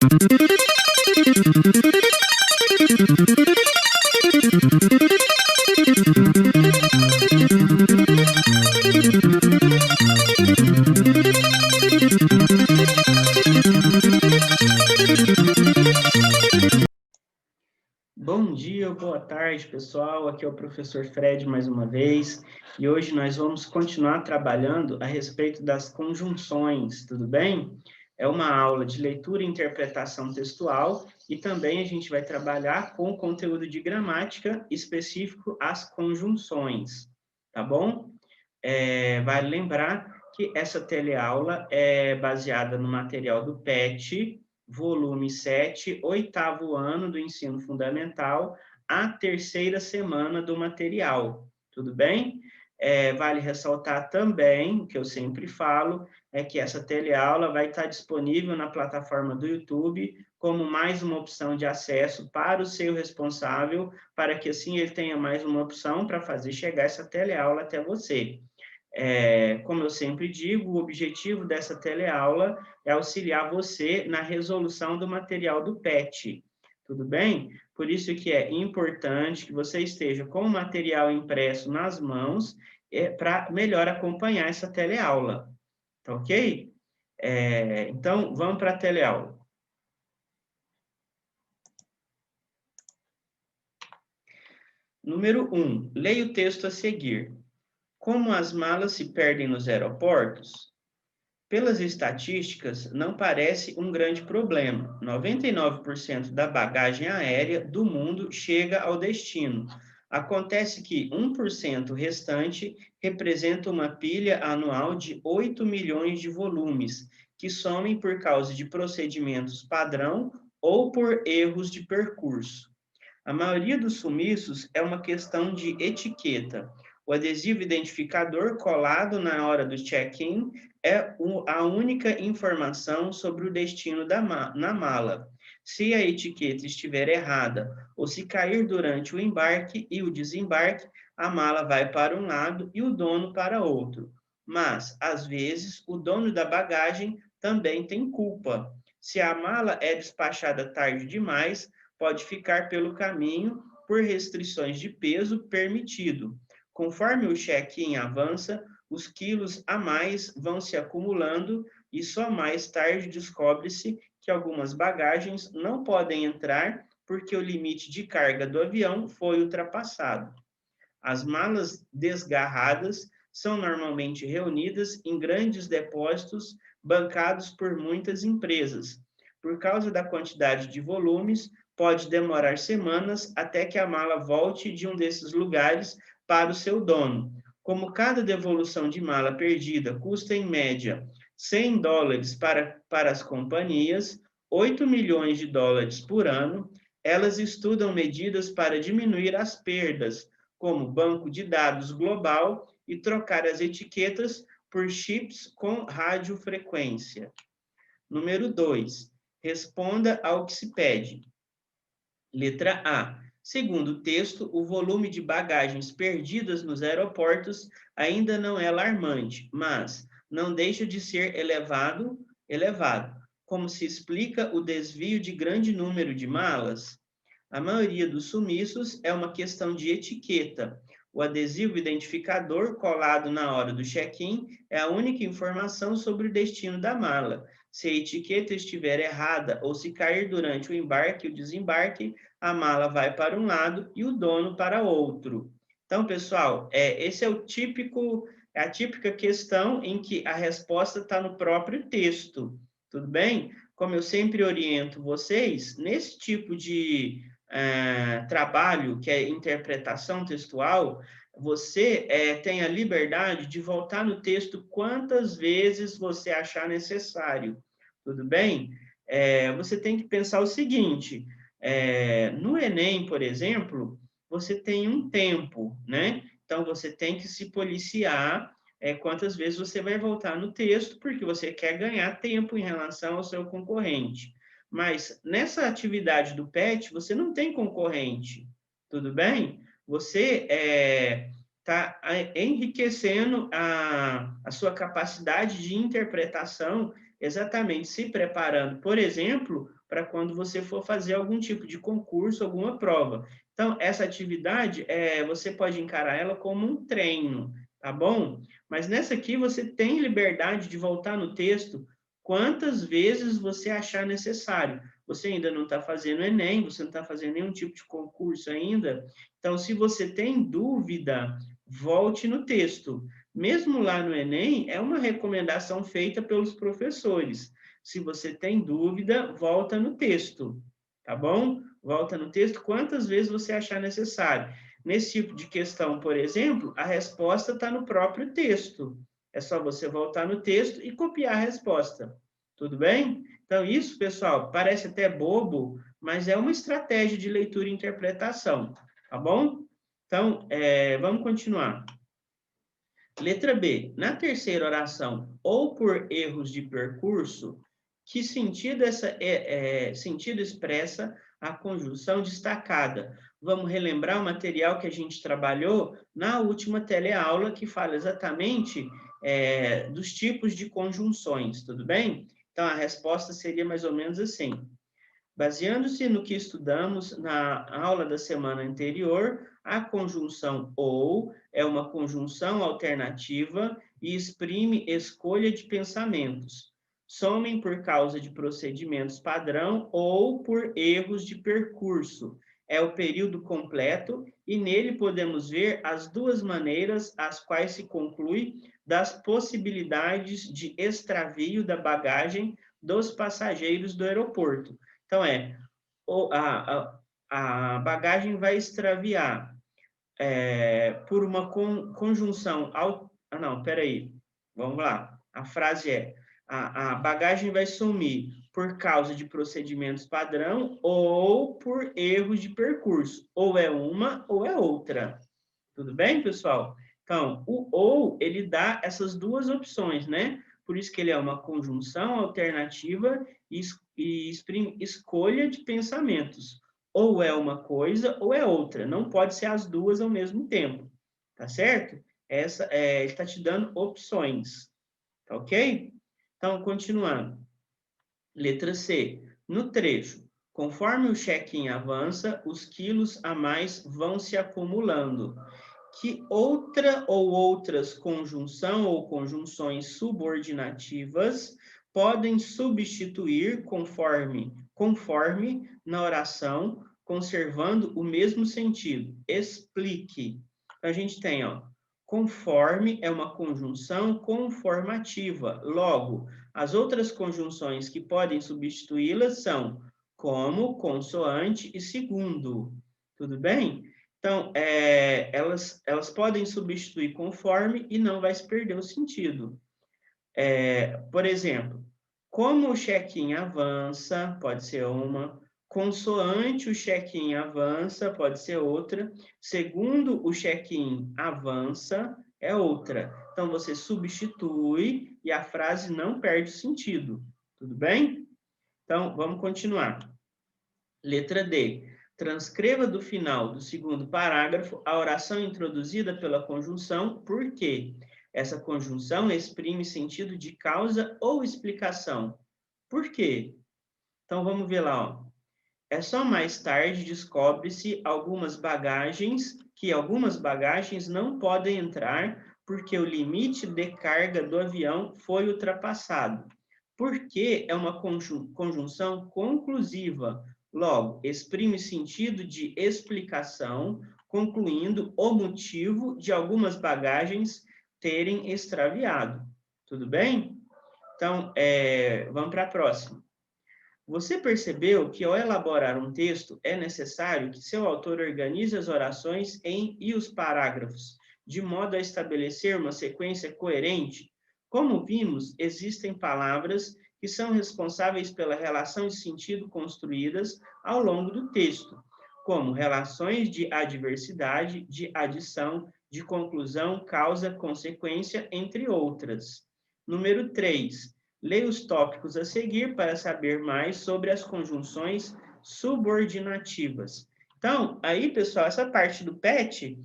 Bom dia, boa tarde, pessoal. Aqui é o professor Fred mais uma vez, e hoje nós vamos continuar trabalhando a respeito das conjunções, tudo bem? É uma aula de leitura e interpretação textual, e também a gente vai trabalhar com conteúdo de gramática específico às conjunções, tá bom? Vale lembrar que essa teleaula é baseada no material do PET, volume 7, oitavo ano do ensino fundamental, a terceira semana do material, tudo bem? Vale ressaltar também, que eu sempre falo, é que essa teleaula vai estar disponível na plataforma do YouTube como mais uma opção de acesso para o seu responsável, para que assim ele tenha mais uma opção para fazer chegar essa teleaula até você. Como eu sempre digo, o objetivo dessa teleaula é auxiliar você na resolução do material do PET, tudo bem? Por isso que é importante que você esteja com o material impresso nas mãos, para melhor acompanhar essa teleaula, tá ok? Então, vamos para a teleaula. Número 1, leia o texto a seguir. Como as malas se perdem nos aeroportos? Pelas estatísticas, não parece um grande problema. 99% da bagagem aérea do mundo chega ao destino. Acontece que 1% restante representa uma pilha anual de 8 milhões de volumes, que somem por causa de procedimentos padrão ou por erros de percurso. A maioria dos sumiços é uma questão de etiqueta. O adesivo identificador colado na hora do check-in é a única informação sobre o destino na mala. Se a etiqueta estiver errada ou se cair durante o embarque e o desembarque, a mala vai para um lado e o dono para outro. Mas, às vezes, o dono da bagagem também tem culpa. Se a mala é despachada tarde demais, pode ficar pelo caminho por restrições de peso permitido. Conforme o check-in avança, os quilos a mais vão se acumulando e só mais tarde descobre-se que algumas bagagens não podem entrar porque o limite de carga do avião foi ultrapassado. As malas desgarradas são normalmente reunidas em grandes depósitos bancados por muitas empresas. Por causa da quantidade de volumes, pode demorar semanas até que a mala volte de um desses lugares para o seu dono. Como cada devolução de mala perdida custa, em média, $100 para as companhias, 8 milhões de dólares por ano, elas estudam medidas para diminuir as perdas, como banco de dados global e trocar as etiquetas por chips com radiofrequência. Número 2. Responda ao que se pede. Letra A. Segundo o texto, o volume de bagagens perdidas nos aeroportos ainda não é alarmante, mas não deixa de ser elevado. Como se explica o desvio de grande número de malas? A maioria dos sumiços é uma questão de etiqueta. O adesivo identificador colado na hora do check-in é a única informação sobre o destino da mala. Se a etiqueta estiver errada ou se cair durante o embarque e o desembarque, a mala vai para um lado e o dono para outro. Então, pessoal, esse é a típica questão em que a resposta está no próprio texto. Tudo bem? Como eu sempre oriento vocês, nesse tipo de trabalho, que é interpretação textual, você tem a liberdade de voltar no texto quantas vezes você achar necessário, tudo bem? Você tem que pensar o seguinte, no Enem, por exemplo, você tem um tempo, né? Então, você tem que se policiar quantas vezes você vai voltar no texto, porque você quer ganhar tempo em relação ao seu concorrente. Mas nessa atividade do PET, você não tem concorrente, tudo bem? Você está enriquecendo a sua capacidade de interpretação, exatamente se preparando, por exemplo, para quando você for fazer algum tipo de concurso, alguma prova. Então, essa atividade, você pode encarar ela como um treino, tá bom? Mas nessa aqui você tem liberdade de voltar no texto quantas vezes você achar necessário. Você ainda não está fazendo Enem, você não está fazendo nenhum tipo de concurso ainda. Então, se você tem dúvida, volte no texto. Mesmo lá no Enem, é uma recomendação feita pelos professores. Se você tem dúvida, volta no texto, tá bom? Volta no texto quantas vezes você achar necessário. Nesse tipo de questão, por exemplo, a resposta está no próprio texto. É só você voltar no texto e copiar a resposta. Tudo bem? Então, isso, pessoal, parece até bobo, mas é uma estratégia de leitura e interpretação, tá bom? Então, vamos continuar. Letra B. Na terceira oração, ou por erros de percurso, que sentido sentido expressa a conjunção destacada? Vamos relembrar o material que a gente trabalhou na última teleaula, que fala exatamente dos tipos de conjunções, tudo bem? Então, a resposta seria mais ou menos assim. Baseando-se no que estudamos na aula da semana anterior, a conjunção ou é uma conjunção alternativa e exprime escolha de pensamentos. Somem por causa de procedimentos padrão ou por erros de percurso. É o período completo e nele podemos ver as duas maneiras às quais se conclui das possibilidades de extravio da bagagem dos passageiros do aeroporto. Então, a bagagem vai extraviar por uma conjunção... não, peraí. Vamos lá. A frase é: a bagagem vai sumir por causa de procedimentos padrão ou por erros de percurso. Ou é uma ou é outra. Tudo bem, pessoal? Então, o ou, ele dá essas duas opções, né? Por isso que ele é uma conjunção alternativa e exprime escolha de pensamentos. Ou é uma coisa ou é outra. Não pode ser as duas ao mesmo tempo. Tá certo? Ele está te dando opções. Tá ok? Então, continuando. Letra C. No trecho. Conforme o check-in avança, os quilos a mais vão se acumulando. Que outra ou outras conjunção ou conjunções subordinativas podem substituir conforme na oração, conservando o mesmo sentido. Explique. A gente tem, conforme é uma conjunção conformativa. Logo, as outras conjunções que podem substituí-las são como, consoante e segundo. Tudo bem? Então, elas podem substituir conforme e não vai se perder o sentido. Por exemplo, como o check-in avança, pode ser uma. Consoante o check-in avança, pode ser outra. Segundo o check-in avança, é outra. Então, você substitui e a frase não perde o sentido. Tudo bem? Então, vamos continuar. Letra D. Transcreva do final do segundo parágrafo a oração introduzida pela conjunção porque essa conjunção exprime sentido de causa ou explicação. Por quê? Então, vamos ver lá. É só mais tarde descobre-se que algumas bagagens não podem entrar porque o limite de carga do avião foi ultrapassado. Porque é uma conjunção conclusiva. Logo, exprime sentido de explicação, concluindo o motivo de algumas bagagens terem extraviado. Tudo bem? Então, vamos para a próxima. Você percebeu que, ao elaborar um texto, é necessário que seu autor organize as orações e os parágrafos, de modo a estabelecer uma sequência coerente? Como vimos, existem palavras que são responsáveis pela relação de sentido construídas ao longo do texto, como relações de adversidade, de adição, de conclusão, causa, consequência, entre outras. Número 3. Leia os tópicos a seguir para saber mais sobre as conjunções subordinativas. Então, aí, pessoal, essa parte do PET,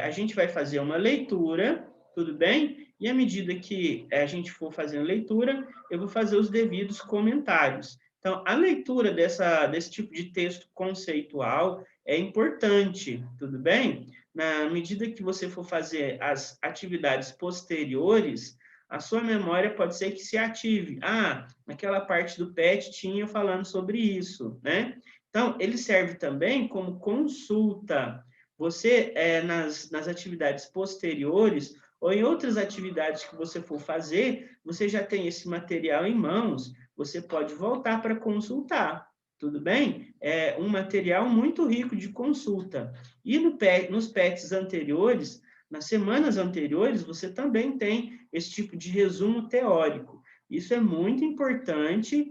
a gente vai fazer uma leitura, tudo bem? E à medida que a gente for fazendo leitura, eu vou fazer os devidos comentários. Então, a leitura desse tipo de texto conceitual é importante, tudo bem? Na medida que você for fazer as atividades posteriores, a sua memória pode ser que se ative. Ah, naquela parte do PET tinha falando sobre isso, né? Então, ele serve também como consulta. Você, nas atividades posteriores, ou em outras atividades que você for fazer, você já tem esse material em mãos, você pode voltar para consultar, tudo bem? É um material muito rico de consulta. E nos PETs anteriores, nas semanas anteriores, você também tem esse tipo de resumo teórico. Isso é muito importante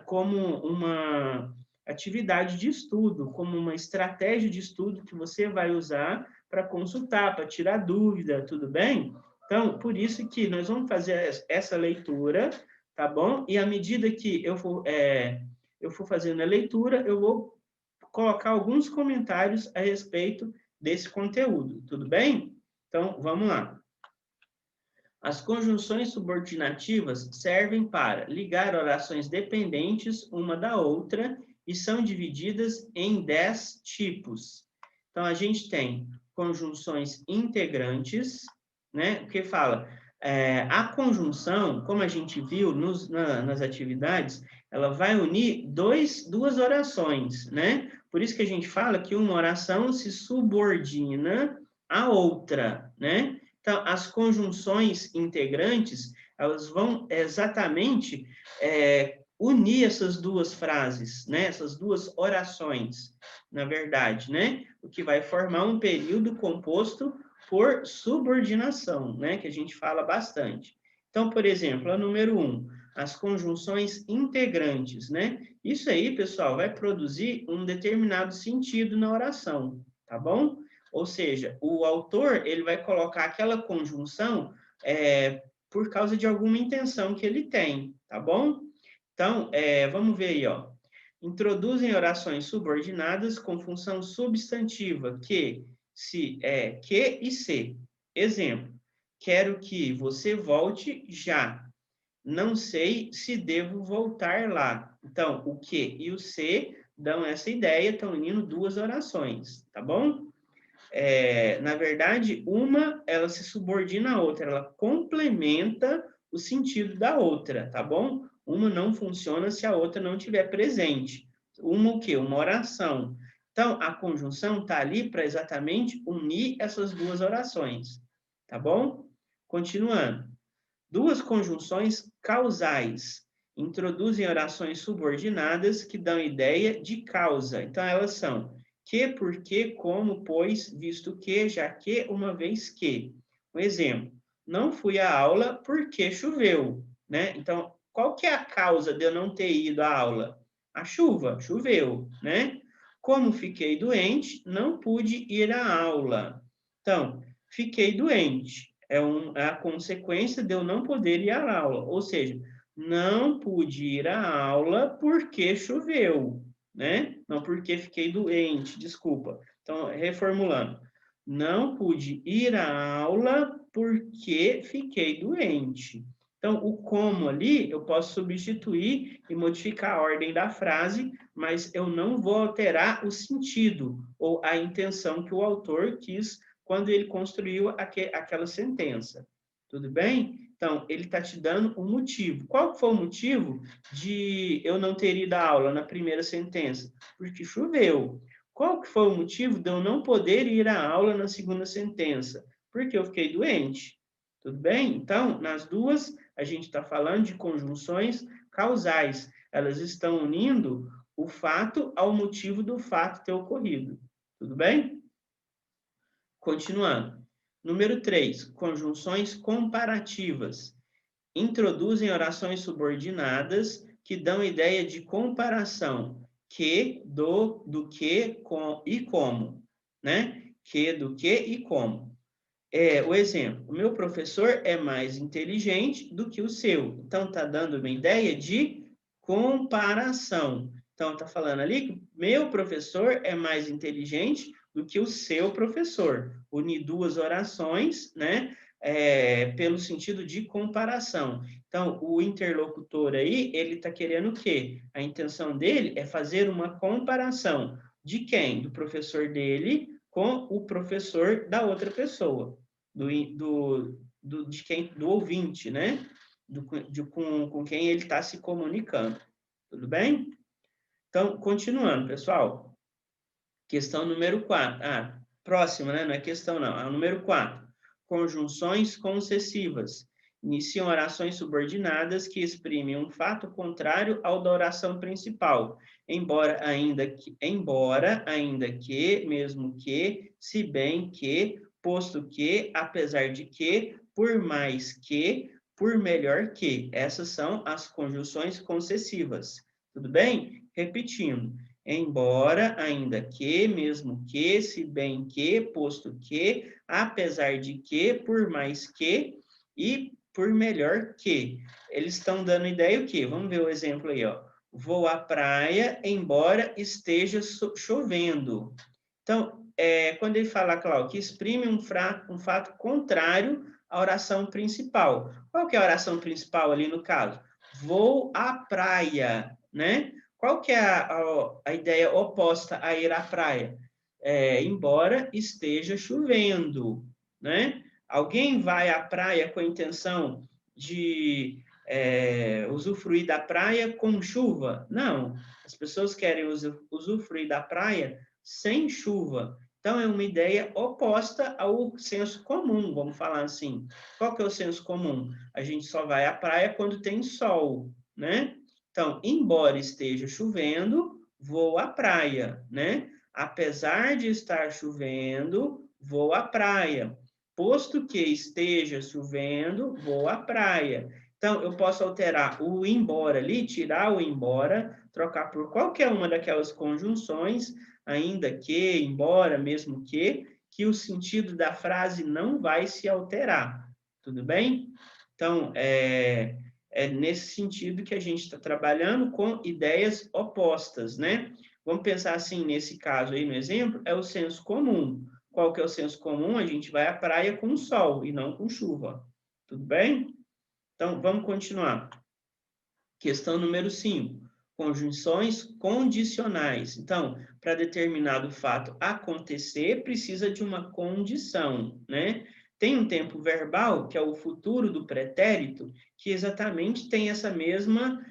como uma atividade de estudo, como uma estratégia de estudo que você vai usar para consultar, para tirar dúvida, tudo bem? Então, por isso que nós vamos fazer essa leitura, tá bom? E à medida que eu for fazendo a leitura, eu vou colocar alguns comentários a respeito desse conteúdo, tudo bem? Então, vamos lá. As conjunções subordinativas servem para ligar orações dependentes uma da outra e são divididas em 10 tipos. Então, a gente tem conjunções integrantes, né? O que fala? A conjunção, como a gente viu nas atividades, ela vai unir duas orações, né? Por isso que a gente fala que uma oração se subordina à outra, né? Então, as conjunções integrantes, elas vão exatamente unir essas duas frases, né? Essas duas orações, na verdade, né? O que vai formar um período composto por subordinação, né? Que a gente fala bastante. Então, por exemplo, a número 1, as conjunções integrantes, né? Isso aí, pessoal, vai produzir um determinado sentido na oração, tá bom? Ou seja, o autor ele vai colocar aquela conjunção por causa de alguma intenção que ele tem, tá bom? Então, vamos ver aí, ó. Introduzem orações subordinadas com função substantiva que e se. Exemplo: quero que você volte já. Não sei se devo voltar lá. Então, o que e o se dão essa ideia, estão unindo duas orações, tá bom? Na verdade, uma, ela se subordina à outra, ela complementa o sentido da outra, tá bom? Uma não funciona se a outra não estiver presente. Uma o quê? Uma oração. Então, a conjunção está ali para exatamente unir essas duas orações, tá bom? Continuando. Duas conjunções causais introduzem orações subordinadas que dão ideia de causa. Então, elas são que, porque, como, pois, visto que, já que, uma vez que. Um exemplo: não fui à aula porque choveu, né? Então, qual que é a causa de eu não ter ido à aula? A chuva, choveu, né? Como fiquei doente, não pude ir à aula. Então, fiquei doente. É a consequência de eu não poder ir à aula. Ou seja, não pude ir à aula porque choveu, né? Não porque fiquei doente, desculpa. Então, reformulando. Não pude ir à aula porque fiquei doente. Então, o como ali, eu posso substituir e modificar a ordem da frase, mas eu não vou alterar o sentido ou a intenção que o autor quis quando ele construiu aquela sentença. Tudo bem? Então, ele está te dando um motivo. Qual foi o motivo de eu não ter ido à aula na primeira sentença? Porque choveu. Qual que foi o motivo de eu não poder ir à aula na segunda sentença? Porque eu fiquei doente. Tudo bem? Então, nas duas, a gente está falando de conjunções causais. Elas estão unindo o fato ao motivo do fato ter ocorrido. Tudo bem? Continuando. Número 3, conjunções comparativas. Introduzem orações subordinadas que dão ideia de comparação. Que, do que, com e como. Né? Que, do que e como. O exemplo: o meu professor é mais inteligente do que o seu. Então, está dando uma ideia de comparação. Então, está falando ali que meu professor é mais inteligente do que o seu professor. Unir duas orações, né? Pelo sentido de comparação. Então, o interlocutor aí, ele está querendo o quê? A intenção dele é fazer uma comparação de quem? Do professor dele com o professor da outra pessoa, do ouvinte, né? Com quem ele está se comunicando. Tudo bem? Então, continuando, pessoal. Questão número 4. Ah, próxima, né? Não é questão, não. É o número 4. Conjunções concessivas. Iniciam orações subordinadas que exprimem um fato contrário ao da oração principal, embora, ainda que, mesmo que, se bem que, posto que, apesar de que, por mais que, por melhor que. Essas são as conjunções concessivas. Tudo bem? Repetindo. Embora, ainda que, mesmo que, se bem que, posto que, apesar de que, por mais que e por melhor que. Eles estão dando ideia o quê? Vamos ver o exemplo aí, ó. Vou à praia, embora esteja chovendo. Então, quando ele fala, Cláudio, que exprime um fato contrário à oração principal. Qual que é a oração principal ali no caso? Vou à praia, né? Qual que é a ideia oposta a ir à praia? Embora esteja chovendo, né? Alguém vai à praia com a intenção de usufruir da praia com chuva? Não. As pessoas querem usufruir da praia sem chuva. Então, é uma ideia oposta ao senso comum, vamos falar assim. Qual que é o senso comum? A gente só vai à praia quando tem sol, né? Então, embora esteja chovendo, vou à praia, né? Apesar de estar chovendo, vou à praia. Posto que esteja chovendo, vou à praia. Então, eu posso alterar o embora ali, tirar o embora, trocar por qualquer uma daquelas conjunções, ainda que, embora, mesmo que o sentido da frase não vai se alterar. Tudo bem? Então, é nesse sentido que a gente está trabalhando com ideias opostas, né? Vamos pensar assim, nesse caso aí, no exemplo, é o senso comum. Qual que é o senso comum? A gente vai à praia com sol e não com chuva. Tudo bem? Então, vamos continuar. Questão número 5. Conjunções condicionais. Então, para determinado fato acontecer, precisa de uma condição, né? Tem um tempo verbal, que é o futuro do pretérito, que exatamente tem essa mesma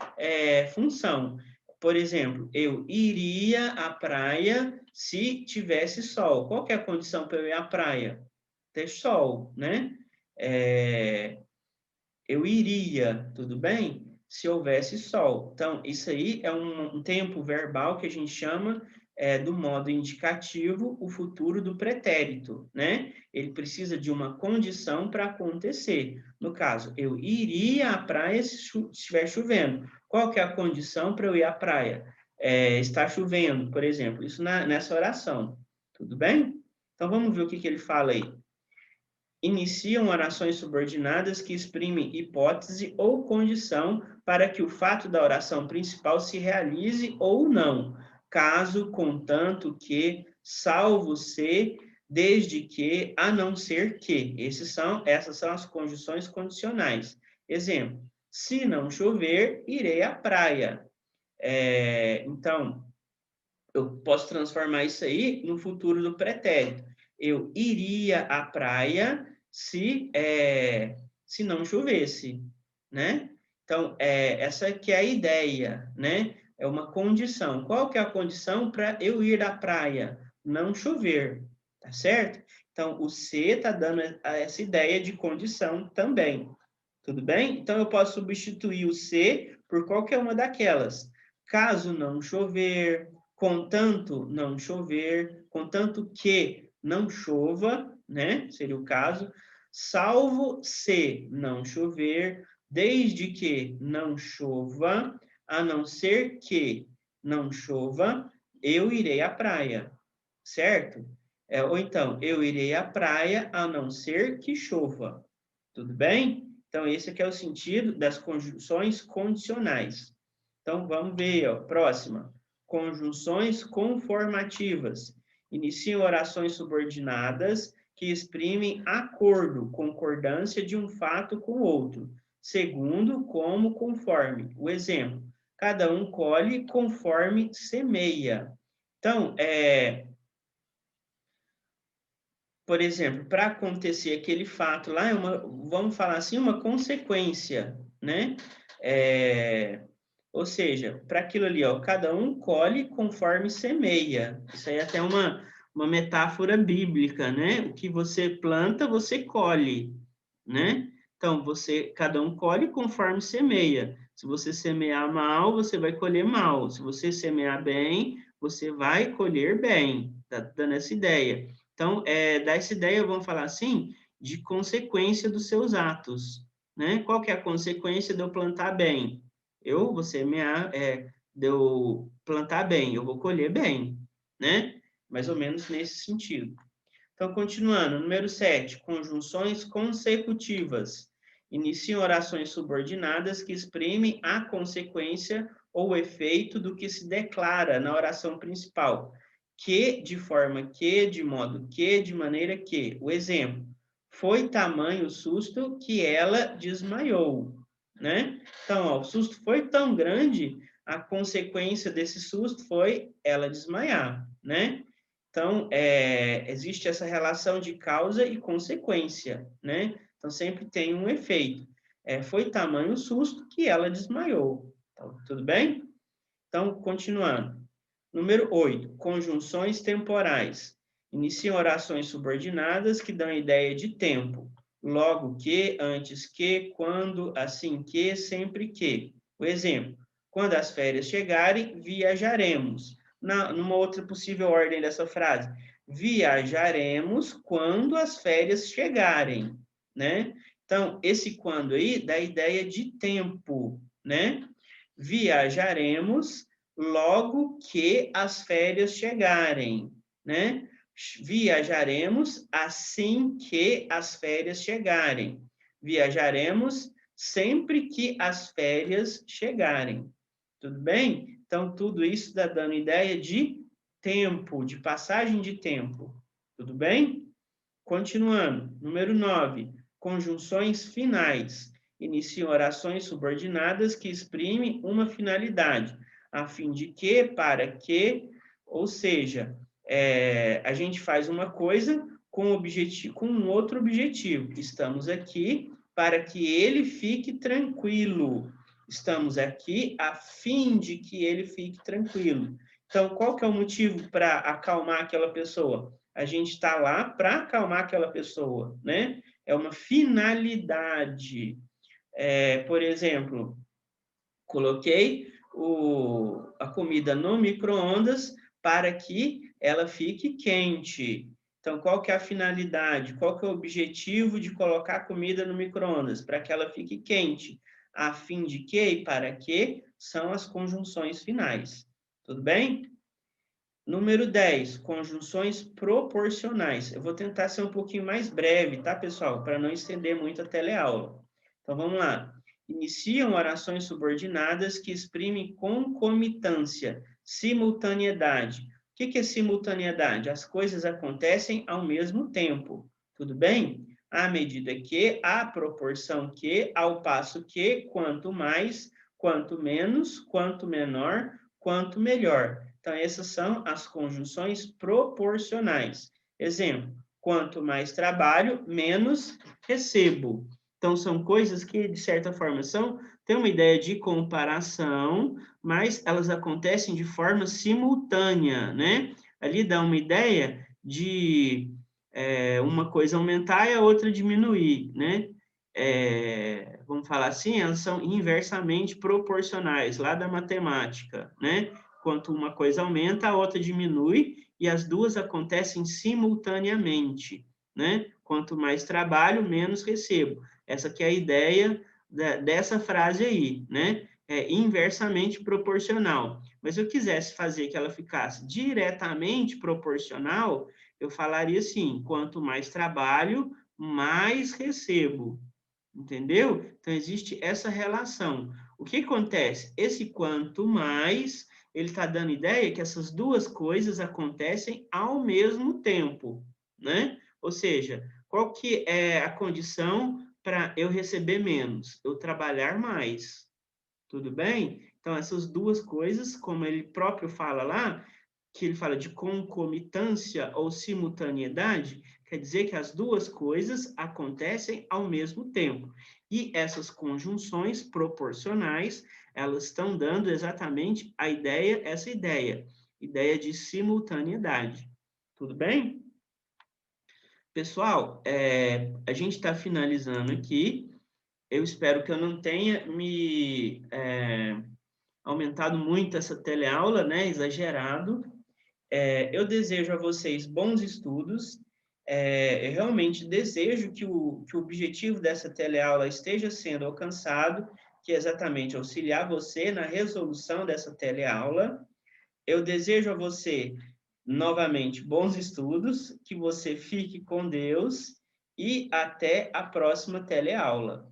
função. Por exemplo, eu iria à praia se tivesse sol. Qual que é a condição para eu ir à praia? Ter sol, né? Eu iria, tudo bem? Se houvesse sol. Então, isso aí é um tempo verbal que a gente chama do modo indicativo, o futuro do pretérito, né? Ele precisa de uma condição para acontecer. No caso, eu iria à praia se estiver chovendo. Qual que é a condição para eu ir à praia? Está chovendo, por exemplo. Isso nessa oração. Tudo bem? Então, vamos ver o que ele fala aí. Iniciam orações subordinadas que exprimem hipótese ou condição para que o fato da oração principal se realize ou não, caso, contanto que, salvo se, desde que, a não ser que. Essas são as condições condicionais. Exemplo, se não chover, irei à praia. Então, eu posso transformar isso aí no futuro do pretérito. Eu iria à praia se não chovesse, né? Então, essa que é a ideia, né? É uma condição. Qual que é a condição para eu ir à praia? Não chover, tá certo? Então, o se está dando essa ideia de condição também, tudo bem? Então, eu posso substituir o se por qualquer uma daquelas. Caso não chover, contanto não chover, contanto que não chova, né? Seria o caso. Salvo se não chover, desde que não chova, a não ser que não chova, eu irei à praia, certo? Ou então, eu irei à praia a não ser que chova. Tudo bem? Então, esse aqui é o sentido das conjunções condicionais. Então, vamos ver, ó, próxima. Conjunções conformativas. Iniciam orações subordinadas que exprimem acordo, concordância de um fato com o outro, segundo, como, conforme. O exemplo, cada um colhe conforme semeia. Então, por exemplo, para acontecer aquele fato lá, vamos falar assim, uma consequência, né? Ou seja, para aquilo ali, ó, cada um colhe conforme semeia. Isso aí é até uma metáfora bíblica, né? O que você planta, você colhe, né? Então, cada um colhe conforme semeia. Se você semear mal, você vai colher mal. Se você semear bem, você vai colher bem. Tá dando essa ideia. Então, dá essa ideia, vamos falar assim, de consequência dos seus atos, né? Qual que é a consequência de eu plantar bem? Eu vou semear, de eu plantar bem, eu vou colher bem, né? Mais ou menos nesse sentido. Então, continuando, número 7, conjunções consecutivas. Iniciam orações subordinadas que exprimem a consequência ou o efeito do que se declara na oração principal. Que, de forma que, de modo que, de maneira que. O exemplo, foi tamanho o susto que ela desmaiou, né? Então, ó, o susto foi tão grande, a consequência desse susto foi ela desmaiar, né? Então, existe essa relação de causa e consequência, né? Então, sempre tem um efeito. Foi tamanho o susto que ela desmaiou. Então, tudo bem? Então, continuando. Número 8, conjunções temporais. Iniciam orações subordinadas que dão ideia de tempo. Logo que, antes que, quando, assim que, sempre que. O exemplo, quando as férias chegarem, viajaremos. Numa outra possível ordem dessa frase, viajaremos quando as férias chegarem, né? Então, esse quando aí dá ideia de tempo, né? Viajaremos logo que as férias chegarem, né? Viajaremos assim que as férias chegarem. Viajaremos sempre que as férias chegarem. Tudo bem? Então, tudo isso está dando ideia de tempo, de passagem de tempo. Tudo bem? Continuando. Número 9. Conjunções finais. Iniciam orações subordinadas que exprimem uma finalidade, a fim de que, para que, ou seja, a gente faz uma coisa com um outro objetivo. Estamos aqui para que ele fique tranquilo. Estamos aqui a fim de que ele fique tranquilo. Então, qual que é o motivo para acalmar aquela pessoa? A gente está lá para acalmar aquela pessoa, né? É uma finalidade. Por exemplo, coloquei a comida no micro-ondas para que ela fique quente. Então, qual que é a finalidade? Qual que é o objetivo de colocar a comida no micro-ondas? Para que ela fique quente. A fim de que e para que são as conjunções finais. Tudo bem? Número 10, conjunções proporcionais. Eu vou tentar ser um pouquinho mais breve, tá, pessoal? Para não estender muito a teleaula. Então, vamos lá. Iniciam orações subordinadas que exprimem concomitância, simultaneidade. O que é simultaneidade? As coisas acontecem ao mesmo tempo. Tudo bem? À medida que, à proporção que, ao passo que, quanto mais, quanto menos, quanto menor, quanto melhor. Então, essas são as conjunções proporcionais. Exemplo, quanto mais trabalho, menos recebo. Então, são coisas que, de certa forma, têm uma ideia de comparação, mas elas acontecem de forma simultânea, né? Ali dá uma ideia de uma coisa aumentar e a outra diminuir, né? Vamos falar assim, elas são inversamente proporcionais, lá da matemática, né? Quanto uma coisa aumenta, a outra diminui, e as duas acontecem simultaneamente, né? Quanto mais trabalho, menos recebo. Essa que é a ideia dessa frase aí, né? É inversamente proporcional. Mas se eu quisesse fazer que ela ficasse diretamente proporcional, eu falaria assim, quanto mais trabalho, mais recebo. Entendeu? Então, existe essa relação. O que acontece? Esse quanto mais, ele está dando ideia que essas duas coisas acontecem ao mesmo tempo, né? Ou seja, qual que é a condição para eu receber menos? Eu trabalhar mais. Tudo bem? Então, essas duas coisas, como ele próprio fala lá, que ele fala de concomitância ou simultaneidade, quer dizer que as duas coisas acontecem ao mesmo tempo. E essas conjunções proporcionais, elas estão dando exatamente essa ideia de simultaneidade. Tudo bem? Pessoal, a gente está finalizando aqui. Eu espero que eu não tenha aumentado muito essa teleaula, né? Exagerado. Eu desejo a vocês bons estudos. Eu realmente desejo que o objetivo dessa teleaula esteja sendo alcançado, que é exatamente auxiliar você na resolução dessa teleaula. Eu desejo a você, novamente, bons estudos, que você fique com Deus e até a próxima teleaula.